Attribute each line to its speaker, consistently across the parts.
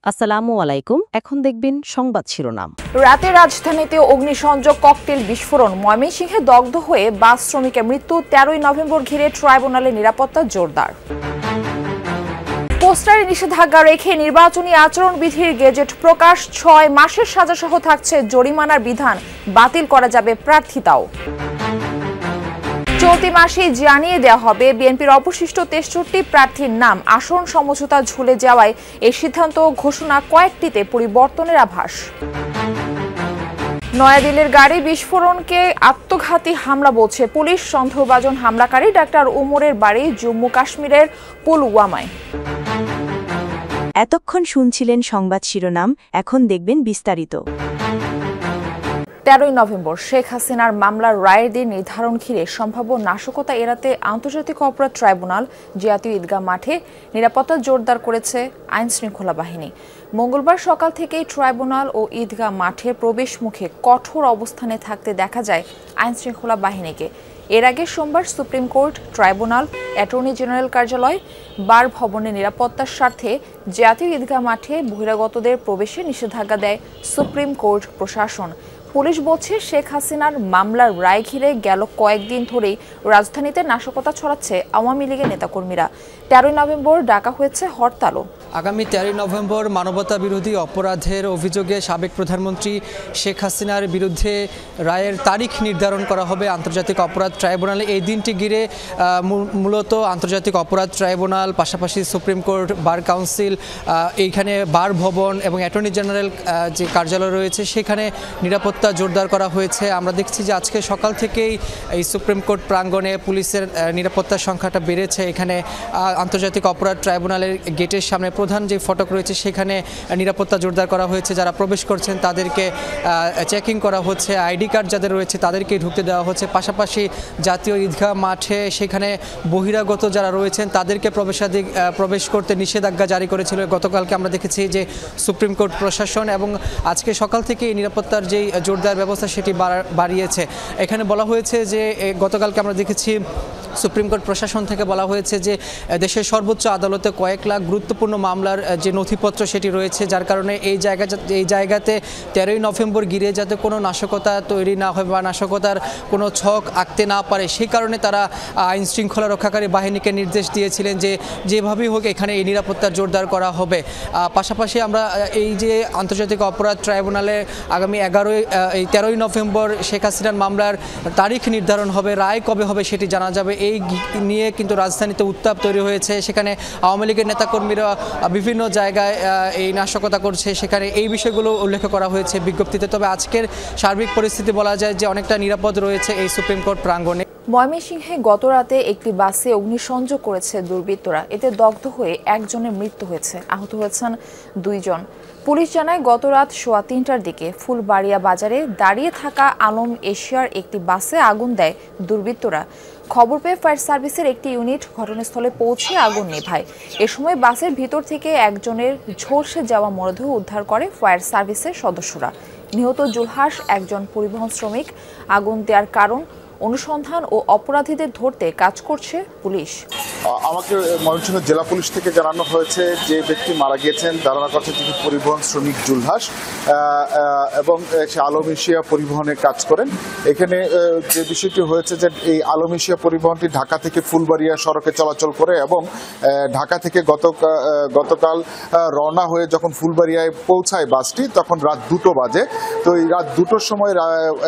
Speaker 1: আসসালামু আলাইকুম। এখন দেখবেন সংবাদ শিরোনাম।
Speaker 2: রাতে রাজধানীতে অগ্নিসংযোগ ককটেল বিস্ফোরণ, ময়মনসিংহে দগ্ধ হয়ে বাস শ্রমিকের মৃত্যু। 13ই নভেম্বর ঘিরে ট্রাইব্যুনালে নিরাপত্তা জোরদার। পোস্টারে নিষেধাজ্ঞা রেখে নির্বাচনী আচরণবিধির গেজেট প্রকাশ। 6 মাসের সাজাসহ থাকছে জরিমানার বিধান, বাতিল করা যাবে প্রার্থিতাও। চলতি মাসেই জানিয়ে দেওয়া হবে বিএনপির অবশিষ্ট 63 প্রার্থীর নাম। আসন সমঝোতা ঝুলে যাওয়ায় এই সিদ্ধান্ত ঘোষণা, কয়েকটিতে পরিবর্তনের আভাস। নয়াদিল্লির গাড়ি বিস্ফোরণকে আত্মঘাতী হামলা বলছে পুলিশ। সন্দেহভাজন হামলাকারী ডাক্তার উমরের বাড়ি জম্মু কাশ্মীরের পুলওয়ামায়।
Speaker 3: এতক্ষণ শুনছিলেন সংবাদ শিরোনাম, এখন দেখবেন বিস্তারিত।
Speaker 2: 13ই নভেম্বর শেখ হাসিনার মামলার রায়ের দিন নির্ধারণ ঘিরে সম্ভাব্য নাশকতা এড়াতে আন্তর্জাতিক অপরাধ ট্রাইব্যুনাল জাতীয় ঈদগাহ মাঠে নিরাপত্তা জোরদার করেছে আইন শৃঙ্খলা বাহিনী। মঙ্গলবার সকাল থেকেই ট্রাইব্যুনাল ও ঈদগাহ মাঠে প্রবেশ মুখে কঠোর অবস্থানে থাকতে দেখা যায় আইন শৃঙ্খলা বাহিনীকে। এর আগে সোমবার supreme court, tribunal, attorney general কার্যালয়, বার ভবনের নিরাপত্তার স্বার্থে জাতীয় ঈদগাহ মাঠে বহিরাগতদের প্রবেশে নিষেধাজ্ঞা দেয় সুপ্রিম কোর্ট প্রশাসন। পুলিশ বলছে, শেখ হাসিনার মামলার রায় ঘিরে গেল কয়েকদিন ধরেই রাজধানীতে নাশকতা ছড়াচ্ছে আওয়ামী লীগের নেতাকর্মীরা। 13ই নভেম্বর ডাকা হয়েছে হরতালও।
Speaker 4: আগামী 13ই নভেম্বর মানবতা বিরোধী অপরাধের অভিযোগে সাবেক প্রধানমন্ত্রী শেখ হাসিনার বিরুদ্ধে রায়ের তারিখ নির্ধারণ করা হবে আন্তর্জাতিক অপরাধ ট্রাইব্যুনালে। এই দিনটি ঘিরে মূলত আন্তর্জাতিক অপরাধ ট্রাইব্যুনাল, পাশাপাশি সুপ্রিম কোর্ট, বার কাউন্সিল, এইখানে বার ভবন এবং অ্যাটর্নি জেনারেল যে কার্যালয় রয়েছে সেখানে নিরাপত্তা জোরদার করা হয়েছে। আমরা দেখছি যে আজকে সকাল থেকেই এই সুপ্রিম কোর্ট প্রাঙ্গণে পুলিশের নিরাপত্তার সংখ্যাটা বেড়েছে। এখানে আন্তর্জাতিক অপরাধ ট্রাইব্যুনালের গেটের সামনে প্রধান যে ফটক রয়েছে সেখানে নিরাপত্তা জোরদার করা হয়েছে। যারা প্রবেশ করছেন তাদেরকে চেকিং করা হচ্ছে, আইডি কার্ড যাদের রয়েছে তাদেরকে ঢুকতে দেওয়া হচ্ছে। পাশাপাশি জাতীয় ঈদগাহ মাঠে সেখানে বহিরাগত যারা রয়েছেন তাদেরকে প্রবেশ করতে নিষেধাজ্ঞা জারি করেছিল গতকালকে। আমরা দেখেছি যে সুপ্রিম কোর্ট প্রশাসন এবং আজকে সকাল থেকে নিরাপত্তার যেই জোরদার ব্যবস্থা সেটি বাড়িয়েছে। এখানে বলা হয়েছে যে গতকালকে আমরা দেখেছি সুপ্রিম কোর্ট প্রশাসন থেকে বলা হয়েছে যে দেশের সর্বোচ্চ আদালতে কয়েক লাখ গুরুত্বপূর্ণ মামলার যে নথিপত্র সেটি রয়েছে, যার কারণে এই জায়গাতে 13ই নভেম্বর ঘিরে যাতে কোনো নাশকতা তৈরি না হয় বা নাশকতার কোনো ছক আঁকতে না পারে, সেই কারণে তারা আইন শৃঙ্খলা রক্ষাকারী বাহিনীকে নির্দেশ দিয়েছিলেন যে যেভাবেই হোক এখানে এই নিরাপত্তা জোরদার করা হবে। পাশাপাশি আমরা এই যে আন্তর্জাতিক অপরাধ ট্রাইব্যুনালে আগামী 13ই নভেম্বর শেখ হাসিনার মামলার তারিখ নির্ধারণ হবে, রায় কবে হবে সেটি জানা যাবে। এই নিয়ে কিন্তু রাজধানীতে উত্তাপ তৈরি হয়েছে। সেখানে আওয়ামী লীগের নেতাকর্মীরা বিভিন্ন জায়গায় এই নাশকতা করছে, সেখানে এই বিষয়গুলো উল্লেখ করা হয়েছে বিজ্ঞপ্তিতে। তবে আজকের সার্বিক পরিস্থিতি বলা যায় যে অনেকটা নিরাপদ রয়েছে এই সুপ্রিম কোর্ট প্রাঙ্গণে।
Speaker 2: ময়মনসিংহে গতরাতে একটি বাসে অগ্নিসংযোগ করেছে দুর্বৃত্তরা। এতে দগ্ধ হয়ে একজনের মৃত্যু হয়েছে, আহত হয়েছেন 2 জন। পুলিশ জানায়, গতরাত 3:15টার দিকে ফুলবাড়িয়া বাজারে দাঁড়িয়ে থাকা আলম এশিয়ার একটি বাসে আগুন দেয় দুর্বৃত্তরা। খবর পেয়ে ফায়ার সার্ভিসের একটি ইউনিট ঘটনাস্থলে পৌঁছে আগুন নেভায়। এ সময় বাসের ভিতর থেকে একজনের ঝলসে যাওয়া মরদেহ উদ্ধার করে ফায়ার সার্ভিসের সদস্যরা। নিহত জুলহাস একজন পরিবহন শ্রমিক। আগুন দেওয়ার কারণ অনুসন্ধান ও অপরাধীদের ধরতে কাজ করছে পুলিশ।
Speaker 5: আমাকে ময়মনসিংহ জেলা পুলিশ থেকে জানানো হয়েছে যে ব্যক্তি মারা গিয়েছেন ধারণা করছে তিনি পরিবহন শ্রমিক জুলহাস এবং সে আলম এশিয়া পরিবহনে কাজ করেন। এখানে যে বিষয়টি হয়েছে যে এই আলম এশিয়া পরিবহনটি ঢাকা থেকে ফুলবাড়িয়া সড়কে চলাচল করে এবং ঢাকা থেকে গতকাল রওনা হয়ে যখন ফুলবাড়িয়ায় পৌঁছায় বাসটি তখন রাত 2টো বাজে। তো এই রাত 2টোর সময়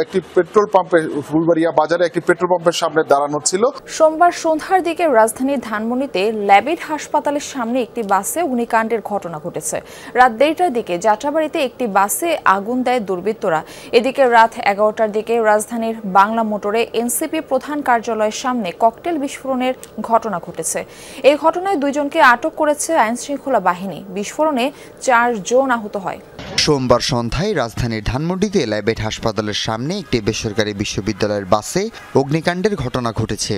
Speaker 5: একটি পেট্রোল পাম্পে, ফুলবাড়িয়া বাজারে একটি পেট্রোল পাম্পের সামনে দাঁড়ানো ছিল।
Speaker 2: সোমবার সন্ধ্যার দিকে রাজধানীর ধানমন্ডিতে ল্যাবিড হাসপাতালের সামনে একটি বাসে অগ্নিকাণ্ডের ঘটনা ঘটেছে। রাত 1:30টার দিকে যাত্রাবাড়িতে একটি বাসে আগুন দেয় দুর্বৃত্তরা। এদিকে রাত 11টার দিকে রাজধানীর বাংলা মোটরে এনসিপি প্রধান কার্যালয়ের সামনে ককটেল বিস্ফোরণের ঘটনা ঘটেছে। এই ঘটনায় 2 জনকে আটক করেছে আইন শৃঙ্খলা বাহিনী। বিস্ফোরণে 4 জন আহত হয়।
Speaker 6: সোমবার সন্ধ্যায় রাজধানীর ধানমন্ডিতে ল্যাবেট হাসপাতালের সামনে একটি বেসরকারি বিশ্ববিদ্যালয়ের বাসে অগ্নিকাণ্ডের ঘটনা ঘটেছে।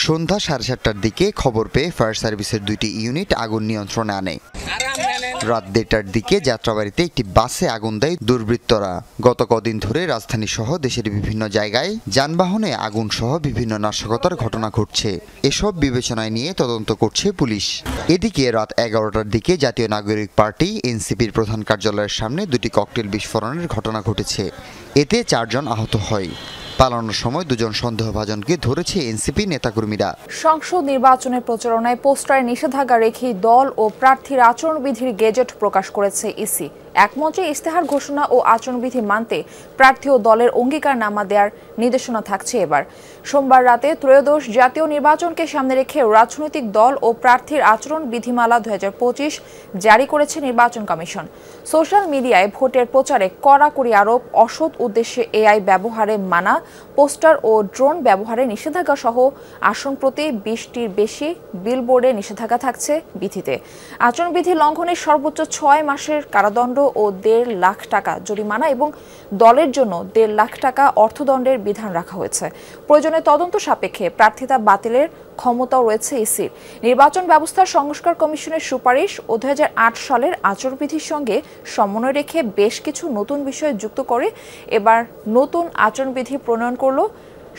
Speaker 6: সন্ধ্যা 7:30টার দিকে খবর পেয়ে ফায়ার সার্ভিসের 2টি ইউনিট আগুন নিয়ন্ত্রণে আনে। রাত 1:30টার দিকে যাত্রাবাড়িতে একটি বাসে আগুন দেয় দুর্বৃত্তরা। গত কদিন ধরে রাজধানী সহ দেশের বিভিন্ন জায়গায় যানবাহনে আগুন সহ বিভিন্ন নাশকতার ঘটনা ঘটছে। এসব বিবেচনায় নিয়ে তদন্ত করছে পুলিশ। এদিকে রাত 11টার দিকে জাতীয় নাগরিক পার্টি এনসিপির প্রধান কার্যালয়ের সামনে 2টি ককটেল বিস্ফোরণের ঘটনা ঘটেছে। এতে 4 জন আহত হয়। পালানোর সময় 2 জন সন্দেহভাজনকে ধরেছে এনসিপি নেতাকর্মীরা।
Speaker 2: সংসদ নির্বাচনের প্রচারণায় পোস্টারে নিষেধাজ্ঞা রেখে দল ও প্রার্থীর আচরণবিধির গেজেট প্রকাশ করেছে ইসি। একমঞ্চে ইশতেহার ঘোষণা ও আচরণবিধি মানতে প্রার্থী ও দলের অঙ্গীকারনামা দেওয়ার নির্দেশনা থাকছে এবার। সোমবার রাতে ত্রয়োদশ জাতীয় নির্বাচনকে সামনে রেখে রাজনৈতিক দল ও প্রার্থীর আচরণ বিধিমালা 2025 জারি করেছে নির্বাচন কমিশন। সোশ্যাল মিডিয়ায় ভোটের প্রচারে কড়াকড়ি আরোপ, অসৎ উদ্দেশ্যে এআই ব্যবহারে মানা, পোস্টার ও ড্রোন ব্যবহারে নিষেধাজ্ঞা সহ আসন প্রতি 20টির বেশি বিলবোর্ডে নিষেধাজ্ঞা থাকছে বিধিতে। আচরণবিধি লঙ্ঘনের সর্বোচ্চ 6 মাসের কারাদণ্ড ও 1.5 লাখ টাকা জরিমানা এবং দলের জন্য 1.5 লাখ টাকা অর্থদণ্ডের বিধান রাখা হয়েছে। প্রয়োজনে তদন্ত সাপেক্ষে প্রার্থিতা বাতিলের ক্ষমতাও রয়েছে ইসির। নির্বাচন ব্যবস্থার সংস্কার কমিশনের সুপারিশ ও 2008 সালের আচরণবিধির সঙ্গে সমন্বয় রেখে বেশ কিছু নতুন বিষয় যুক্ত করে এবার নতুন আচরণবিধি প্রণয়ন করল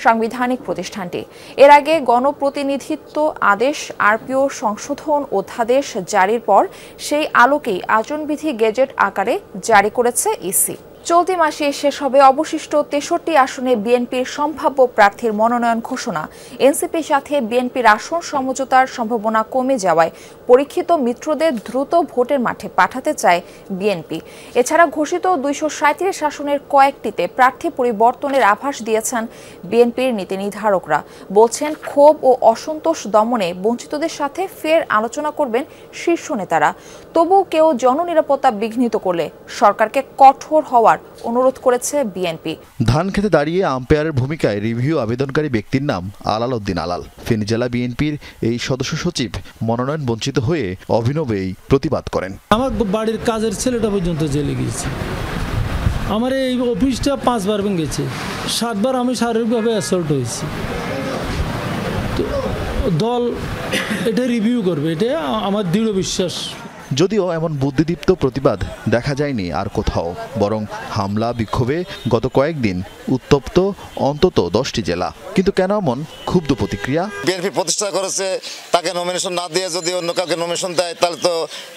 Speaker 2: সাংবিধানিক প্রতিষ্ঠানটি। এর আগে গণপ্রতিনিধিত্ব আদেশ আরপিও সংশোধন অধ্যাদেশ জারির পর সেই আলোকেই আচরণবিধি গেজেট আকারে জারি করেছে ইসি। চলতি মাসে শেষ হবে অবশিষ্ট 63 আসনে বিএনপির সম্ভাব্য প্রার্থীর মনোনয়ন ঘোষণা। এনসিপির সাথে বিএনপির আসন সমঝোতার সম্ভাবনা কমে যাওয়ায় পরীক্ষিত মিত্রদের দ্রুত ভোটের মাঠে পাঠাতে চায় বিএনপি। এছাড়া ঘোষিত 237 আসনের কয়েকটিতে প্রার্থী পরিবর্তনের আভাস দিয়েছেন বিএনপির নীতি নির্ধারকরা। বলছেন ক্ষোভ ও অসন্তোষ দমনে বঞ্চিতদের সাথে ফের আলোচনা করবেন শীর্ষ নেতারা। তবুও কেউ জননিরাপত্তা বিঘ্নিত করলে সরকারকে কঠোর হওয়ার অনুরোধ করেছে বিএনপি।
Speaker 7: ধান খেতে দাঁড়িয়ে আম্পায়ারের ভূমিকায় রিভিউ আবেদনকারী ব্যক্তির নাম আলাল উদ্দিন আলাল। ফেনী জেলা বিএনপির এই সদস্য সচিব মনোনয়ন বঞ্চিত হয়ে অভিনব এই প্রতিবাদ করেন।
Speaker 8: আমার বাড়ির কাজের ছেলেটা পর্যন্ত জেলে গিয়েছে। আমার এই অফিসটা 5 বার ভেঙেছে, 7 বার আমি শারীরিকভাবে অ্যাসল্ট হয়েছি। দল এটা রিভিউ করবে, এটা আমার দৃঢ় বিশ্বাস।
Speaker 7: যদিও এমন বুদ্ধিদীপ্ত প্রতিবাদ দেখা যায়নি আর কোথাও, বরং হামলা বিক্ষোভে গত কয়েকদিন উত্তপ্ত অন্তত 10টি জেলা। কিন্তু কেন এমন ক্ষুব্ধ প্রতিক্রিয়া?
Speaker 9: বিএনপি প্রতিষ্ঠা করেছে, তাকে নমিনেশন না দিয়ে যদি অন্য কাউকে নমিনেশন দেয় তাহলে তো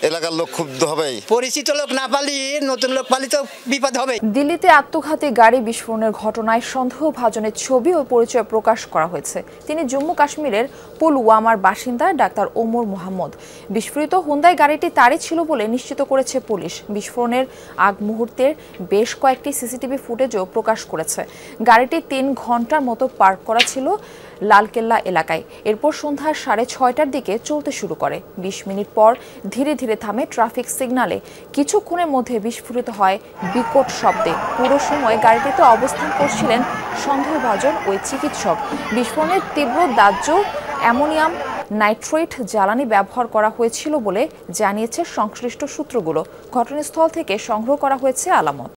Speaker 9: এলাকার লোক ক্ষুব্ধ হবেই।
Speaker 10: পরিচিত লোক না পালি নতুন লোক পালি তো বিপদ হবে।
Speaker 2: দিল্লিতে আত্মঘাতী গাড়ি বিস্ফোরণের ঘটনায় সন্দেহভাজনের ছবি ও পরিচয় প্রকাশ করা হয়েছে। তিনি জম্মু কাশ্মীরের পুলওয়ামার বাসিন্দা ডাক্তার ওমর মোহাম্মদ। বিস্ফোরিত হুন্দাই গাড়িটি তারই ছিল বলে নিশ্চিত করেছে পুলিশ। বিস্ফোরণের আগ মুহূর্তের বেশ কয়েকটি সিসিটিভি ফুটেজও প্রকাশ করেছে। গাড়িটি 3 ঘন্টার মতো পার্ক করা ছিল লালকেল্লা এলাকায়। এরপর সন্ধ্যা 6:30টার দিকে চলতে শুরু করে। 20 মিনিট পর ধীরে ধীরে থামে ট্রাফিক সিগন্যালে। কিছুক্ষণের মধ্যে বিস্ফোরিত হয় বিকট শব্দে। পুরো সময় গাড়িটিতে অবস্থান করছিলেন সন্দেহভাজন ওই চিকিৎসক। বিস্ফোরণের তীব্র দাহ্য অ্যামোনিয়াম নাইট্রেট জ্বালানি ব্যবহার করা হয়েছিল বলে জানিয়েছে সংশ্লিষ্ট সূত্রগুলো। ঘটনাস্থল থেকে সংগ্রহ করা হয়েছে আলামত।